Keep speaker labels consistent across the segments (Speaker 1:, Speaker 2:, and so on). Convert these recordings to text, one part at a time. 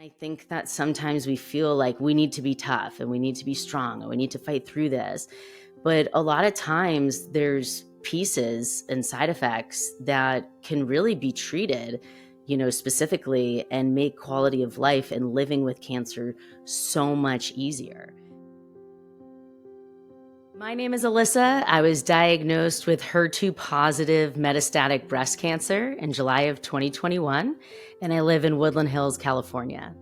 Speaker 1: I think that sometimes we feel like we need to be tough and we need to be strong and we need to fight through this. But a lot of times there's pieces and side effects that can really be treated, specifically and make quality of life and living with cancer so much easier. My name is Elissa. I was diagnosed with HER2 positive metastatic breast cancer in July of 2021, and I live in Woodland Hills, California.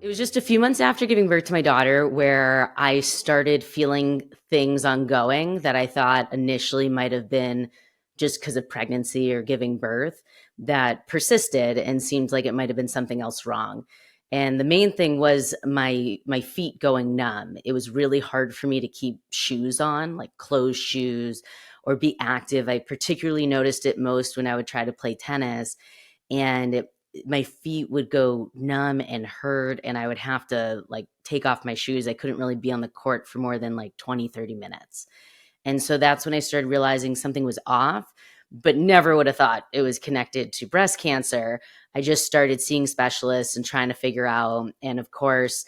Speaker 1: It was just a few months after giving birth to my daughter where I started feeling things ongoing that I thought initially might have been just because of pregnancy or giving birth that persisted and seemed like it might have been something else wrong. And the main thing was my feet going numb. It was really hard for me to keep shoes on, like closed shoes, or be active. I particularly noticed it most when I would try to play tennis, and my feet would go numb and hurt, and I would have to like take off my shoes. I couldn't really be on the court for more than like 20, 30 minutes. And so that's when I started realizing something was off, but never would have thought it was connected to breast cancer. I just started seeing specialists and trying to figure out. And of course,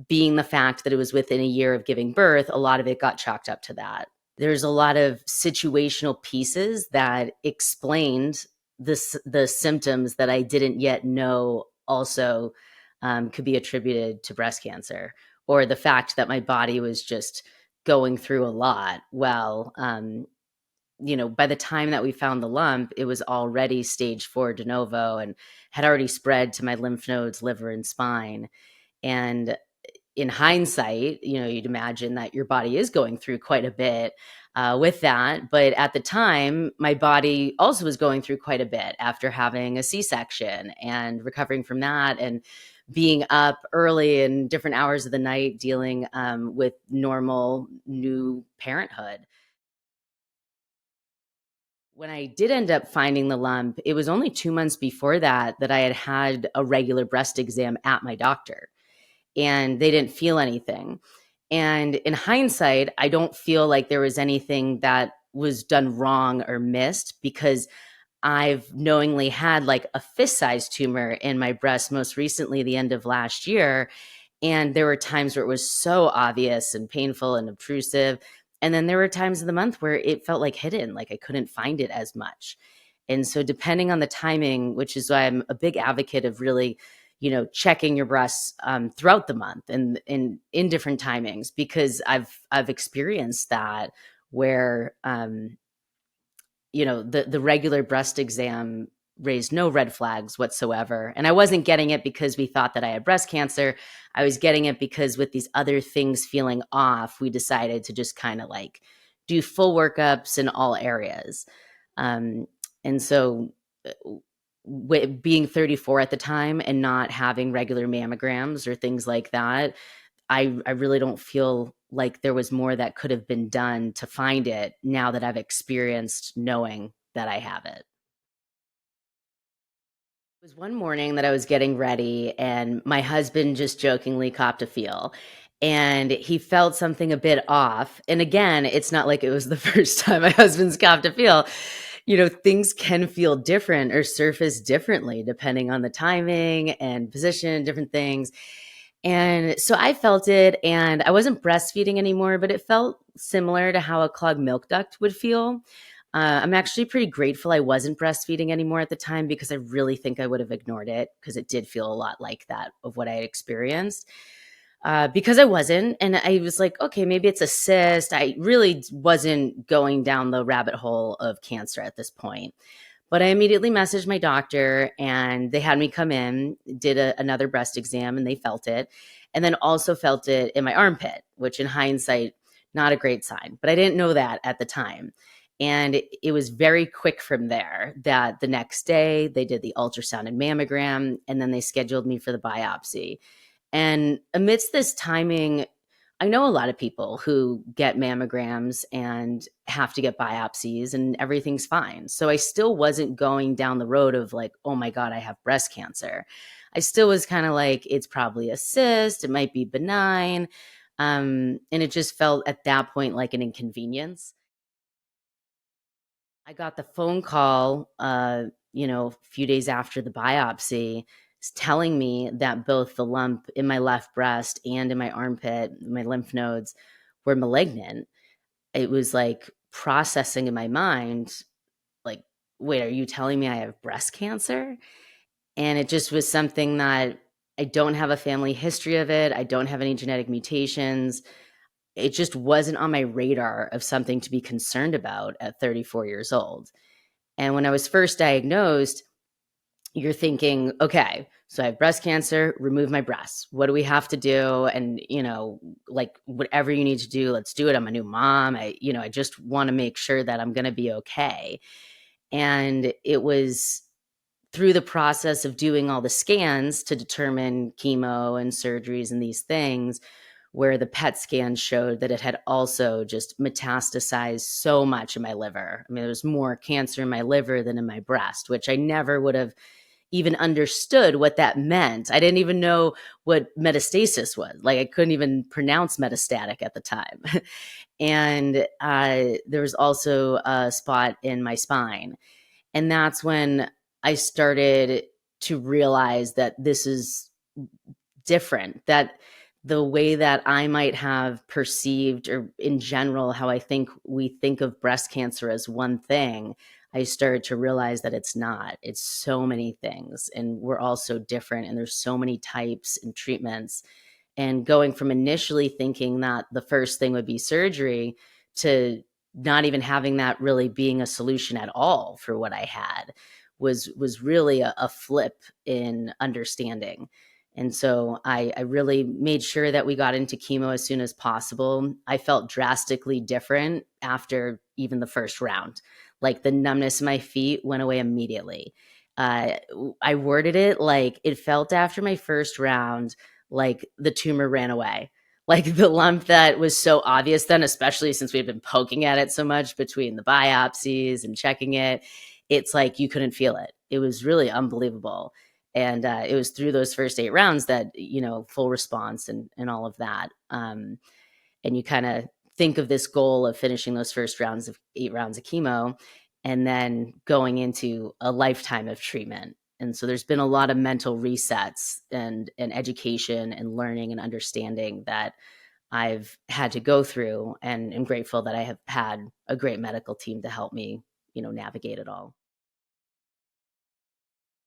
Speaker 1: being the fact that it was within a year of giving birth, a lot of it got chalked up to that. There's a lot of situational pieces that explained the symptoms that I didn't yet know also could be attributed to breast cancer, or the fact that my body was just going through a lot. Well, by the time that we found the lump, it was already stage 4 de novo and had already spread to my lymph nodes, liver, and spine. And in hindsight, you'd imagine that your body is going through quite a bit with that. But at the time, my body also was going through quite a bit after having a C-section and recovering from that, and being up early in different hours of the night dealing with normal new parenthood. When I did end up finding the lump, it was only 2 months before that I had a regular breast exam at my doctor, and they didn't feel anything. And in hindsight, I don't feel like there was anything that was done wrong or missed, because I've knowingly had like a fist-sized tumor in my breast most recently, the end of last year. And there were times where it was so obvious and painful and obtrusive. And then there were times of the month where it felt like hidden, like I couldn't find it as much. And so depending on the timing, which is why I'm a big advocate of really, checking your breasts throughout the month and in different timings, because I've experienced that where, the regular breast exam raised no red flags whatsoever. And I wasn't getting it because we thought that I had breast cancer. I was getting it because with these other things feeling off, we decided to just kind of like do full workups in all areas. Um, and so, being 34 at the time and not having regular mammograms or things like that, I really don't feel like there was more that could have been done to find it now that I've experienced knowing that I have it. It was one morning that I was getting ready, and my husband just jokingly copped a feel. And he felt something a bit off. And again, it's not like it was the first time my husband's copped a feel. Things can feel different or surface differently depending on the timing and position, different things. And so I felt it, and I wasn't breastfeeding anymore, but it felt similar to how a clogged milk duct would feel. I'm actually pretty grateful I wasn't breastfeeding anymore at the time, because I really think I would have ignored it, because it did feel a lot like that of what I had experienced. Because I wasn't, and I was like, okay, maybe it's a cyst. I really wasn't going down the rabbit hole of cancer at this point. But I immediately messaged my doctor, and they had me come in, did another breast exam, and they felt it. And then also felt it in my armpit, which in hindsight, not a great sign. But I didn't know that at the time. And it was very quick from there that the next day they did the ultrasound and mammogram, and then they scheduled me for the biopsy. And amidst this timing, I know a lot of people who get mammograms and have to get biopsies and everything's fine. So I still wasn't going down the road of like, oh my God, I have breast cancer. I still was kind of like, it's probably a cyst, it might be benign. And it just felt at that point like an inconvenience. I got the phone call a few days after the biopsy, telling me that both the lump in my left breast and in my armpit, my lymph nodes, were malignant. It was like processing in my mind, like, wait, are you telling me I have breast cancer? And it just was something that I don't have a family history of it. I don't have any genetic mutations. It just wasn't on my radar of something to be concerned about at 34 years old. And when I was first diagnosed, you're thinking, okay, so I have breast cancer, remove my breasts. What do we have to do? And, like whatever you need to do, let's do it. I'm a new mom. I just want to make sure that I'm going to be okay. And it was through the process of doing all the scans to determine chemo and surgeries and these things, where the PET scan showed that it had also just metastasized so much in my liver. I mean, there was more cancer in my liver than in my breast, which I never would have even understood what that meant. I didn't even know what metastasis was. Like, I couldn't even pronounce metastatic at the time. And there was also a spot in my spine. And that's when I started to realize that this is different, that the way that I might have perceived, or in general, how I think we think of breast cancer as one thing, I started to realize that it's not. It's so many things, and we're all so different, and there's so many types and treatments. And going from initially thinking that the first thing would be surgery to not even having that really being a solution at all for what I had was really a flip in understanding. And so I really made sure that we got into chemo as soon as possible. I felt drastically different after even the first round. Like, the numbness in my feet went away immediately. Uh, I worded it like, it felt after my first round like the tumor ran away. Like, the lump that was so obvious then, especially since we've been poking at it so much between the biopsies and checking it, it's like you couldn't feel it. It was really unbelievable. And it was through those first 8 rounds that, full response and all of that. And you kind of think of this goal of finishing those first 8 rounds of chemo and then going into a lifetime of treatment. And so there's been a lot of mental resets and education and learning and understanding that I've had to go through, and I'm grateful that I have had a great medical team to help me, navigate it all.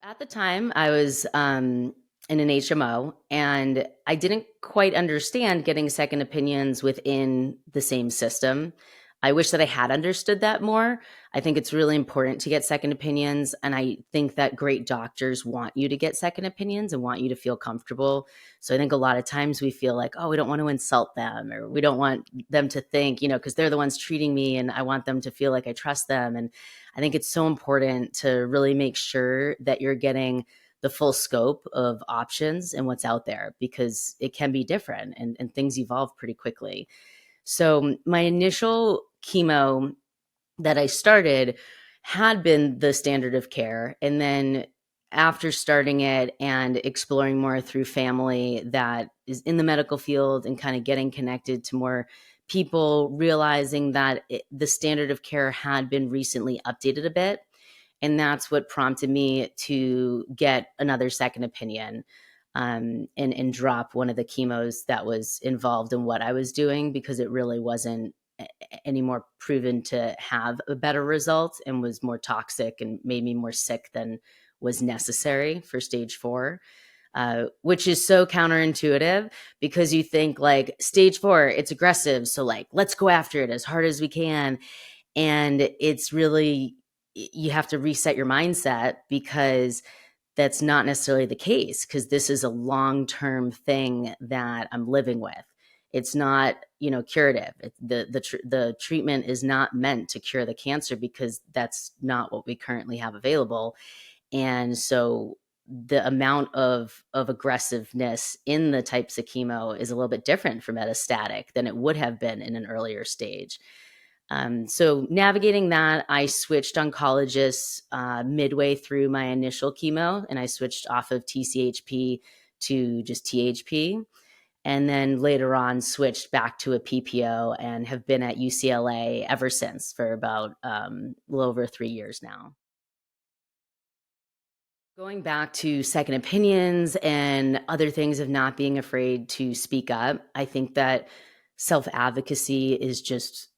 Speaker 1: At the time, I was in an HMO, and I didn't quite understand getting second opinions within the same system. I wish that I had understood that more. I think it's really important to get second opinions. And I think that great doctors want you to get second opinions and want you to feel comfortable. So I think a lot of times we feel like, oh, we don't want to insult them, or we don't want them to think, because they're the ones treating me and I want them to feel like I trust them. And I think it's so important to really make sure that you're getting the full scope of options and what's out there, because it can be different, and things evolve pretty quickly. So my initial chemo that I started had been the standard of care. And then after starting it and exploring more through family that is in the medical field and kind of getting connected to more people, realizing that the standard of care had been recently updated a bit. And that's what prompted me to get another second opinion, and drop one of the chemos that was involved in what I was doing, because it really wasn't anymore proven to have a better result and was more toxic and made me more sick than was necessary for stage 4. Which is so counterintuitive, because you think like stage 4, it's aggressive. So like, let's go after it as hard as we can. And it's really, you have to reset your mindset, because that's not necessarily the case, because this is a long-term thing that I'm living with. It's not, curative. The treatment is not meant to cure the cancer, because that's not what we currently have available. And so the amount of aggressiveness in the types of chemo is a little bit different for metastatic than it would have been in an earlier stage. So navigating that, I switched oncologists midway through my initial chemo, and I switched off of TCHP to just THP. And then later on switched back to a PPO and have been at UCLA ever since, for about a little over 3 years now. Going back to second opinions and other things of not being afraid to speak up, I think that self advocacy is just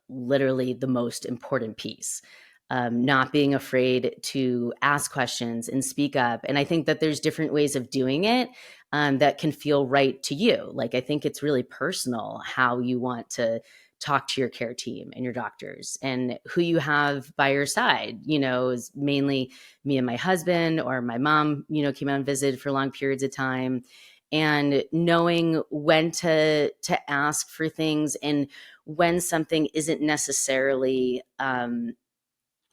Speaker 1: literally the most important piece. Not being afraid to ask questions and speak up. And I think that there's different ways of doing it that can feel right to you. Like, I think it's really personal how you want to talk to your care team and your doctors and who you have by your side, is mainly me and my husband, or my mom, came out and visited for long periods of time, and knowing when to ask for things, and when something isn't necessarily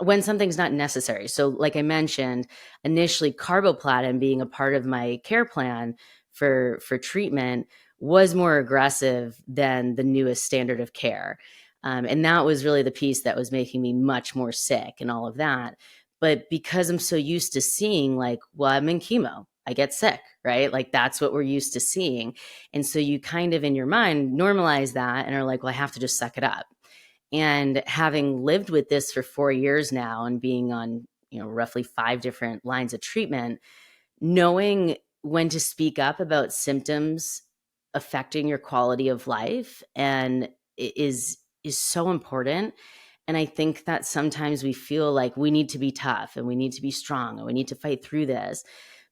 Speaker 1: when something's not necessary. So, like I mentioned, initially carboplatin being a part of my care plan for treatment was more aggressive than the newest standard of care. And that was really the piece that was making me much more sick and all of that. But because I'm so used to seeing, like, well, I'm in chemo, I get sick, right? Like, that's what we're used to seeing. And so you kind of in your mind normalize that and are like, well, I have to just suck it up. And having lived with this for 4 years now and being on, roughly 5 different lines of treatment, knowing when to speak up about symptoms affecting your quality of life and is so important. And I think that sometimes we feel like we need to be tough and we need to be strong and we need to fight through this.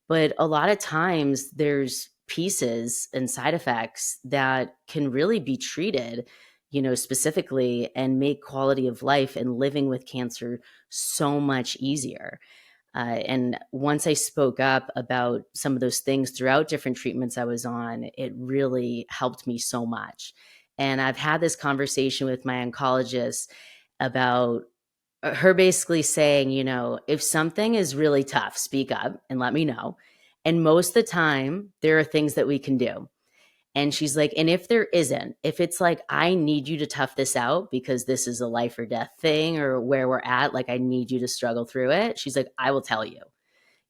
Speaker 1: But a lot of times there's pieces and side effects that can really be treated, specifically, and make quality of life and living with cancer so much easier. And once I spoke up about some of those things throughout different treatments I was on, it really helped me so much. And I've had this conversation with my oncologist about her basically saying, if something is really tough, speak up and let me know. And most of the time, there are things that we can do. And she's like, and if there isn't, if it's like, I need you to tough this out because this is a life or death thing or where we're at, like, I need you to struggle through it. She's like, I will tell you.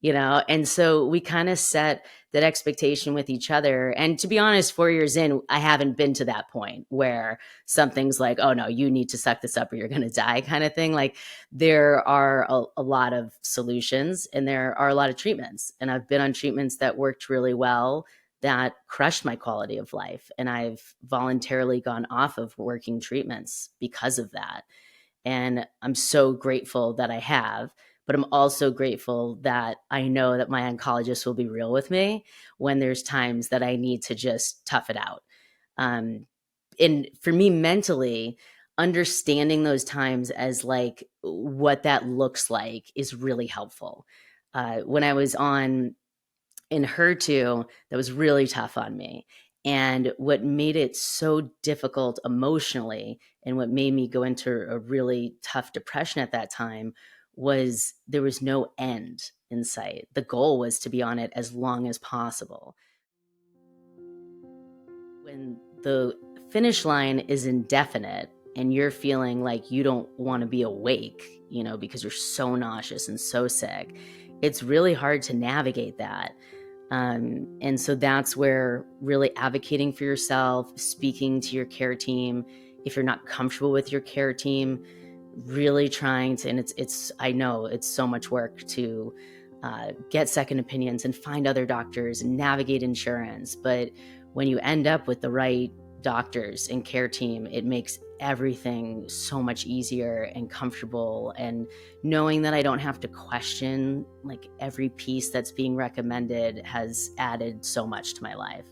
Speaker 1: And so we kind of set that expectation with each other. And to be honest, 4 years in, I haven't been to that point where something's like, oh no, you need to suck this up or you're going to die, kind of thing. Like, there are a lot of solutions and there are a lot of treatments, and I've been on treatments that worked really well that crushed my quality of life, and I've voluntarily gone off of working treatments because of that. And I'm so grateful that I have, but I'm also grateful that I know that my oncologist will be real with me when there's times that I need to just tough it out. Um, and for me, mentally, understanding those times as like what that looks like is really helpful. When I was on in HER2, that was really tough on me. And what made it so difficult emotionally, and what made me go into a really tough depression at that time, was there was no end in sight. The goal was to be on it as long as possible. When the finish line is indefinite and you're feeling like you don't want to be awake, because you're so nauseous and so sick, it's really hard to navigate that. And so that's where really advocating for yourself, speaking to your care team, if you're not comfortable with your care team, really trying to, and I know it's so much work to get second opinions and find other doctors and navigate insurance. But when you end up with the right doctors and care team, it makes everything so much easier and comfortable. And knowing that I don't have to question like every piece that's being recommended has added so much to my life.